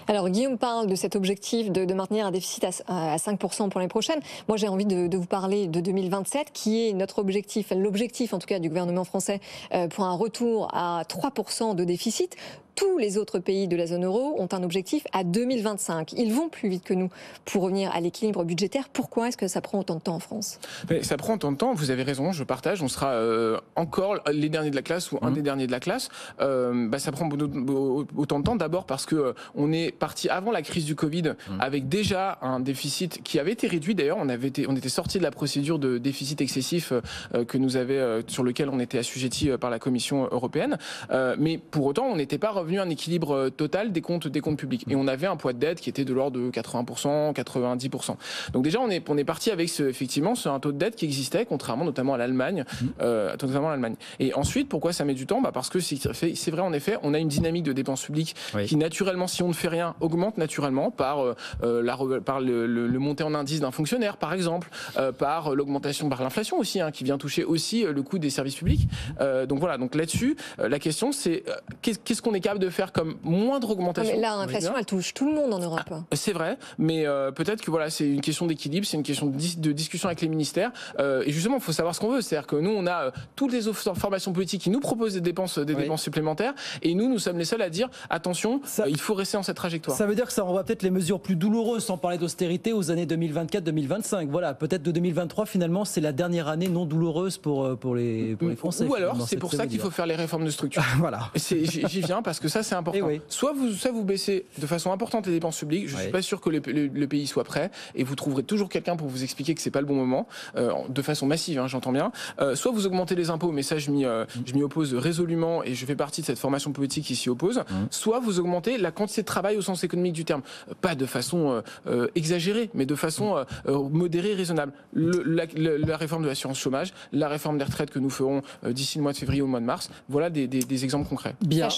Alors Guillaume parle de cet objectif de maintenir un déficit à 5% pour l'année prochaine. Moi j'ai envie de vous parler de 2027 qui est notre objectif, l'objectif en tout cas du gouvernement français pour un retour à 3% de déficit. Tous les autres pays de la zone euro ont un objectif à 2025. Ils vont plus vite que nous pour revenir à l'équilibre budgétaire. Pourquoi est-ce que ça prend autant de temps en France ? Mais ça prend autant de temps, vous avez raison, je partage. On sera encore les derniers de la classe ou un des derniers de la classe. Ça prend autant de temps d'abord parce que on est parti avant la crise du Covid avec déjà un déficit qui avait été réduit. D'ailleurs, on était sorti de la procédure de déficit excessif sur lequel on était assujetti par la Commission européenne. Mais pour autant, on n'était pas revenu à un équilibre total des comptes publics. Et on avait un poids de dette qui était de l'ordre de 80%, 90%. Donc déjà, on est parti avec effectivement un taux de dette qui existait, contrairement notamment à l'Allemagne. Et ensuite, pourquoi ça met du temps ? Parce que c'est vrai, en effet, on a une dynamique de dépenses publiques qui naturellement, si on ne fait rien, augmente naturellement par le montée en indice d'un fonctionnaire, par exemple, par l'augmentation, par l'inflation aussi, qui vient toucher aussi le coût des services publics. Donc voilà, donc là-dessus, la question c'est qu'est-ce qu'on est capable de faire comme moindre augmentation. Mais là, l'inflation, elle touche tout le monde en Europe. C'est vrai, mais peut-être que voilà, c'est une question d'équilibre, c'est une question de discussion avec les ministères. Et justement, il faut savoir ce qu'on veut. C'est-à-dire que nous, on a toutes les formations politiques qui nous proposent des dépenses supplémentaires, et nous sommes les seuls à dire attention, il faut rester dans cette trajectoire. Ça veut dire que ça renvoie peut-être les mesures plus douloureuses, sans parler d'austérité, aux années 2024-2025. Voilà, peut-être de 2023, finalement, c'est la dernière année non douloureuse pour les Français. Ou alors, c'est pour ça qu'il faut faire les réformes de structure. Voilà. J'y viens parce que ça, c'est important. Soit vous baissez de façon importante les dépenses publiques, je ne suis pas sûr que le pays soit prêt, et vous trouverez toujours quelqu'un pour vous expliquer que c'est pas le bon moment, de façon massive, j'entends bien. Soit vous augmentez les impôts, mais ça je m'y oppose résolument, et je fais partie de cette formation politique qui s'y oppose. Soit vous augmentez la quantité de travail au sens économique du terme, pas de façon exagérée, mais de façon modérée, raisonnable. La réforme de l'assurance chômage, la réforme des retraites que nous ferons d'ici le mois de février au mois de mars, voilà des exemples concrets. Bien.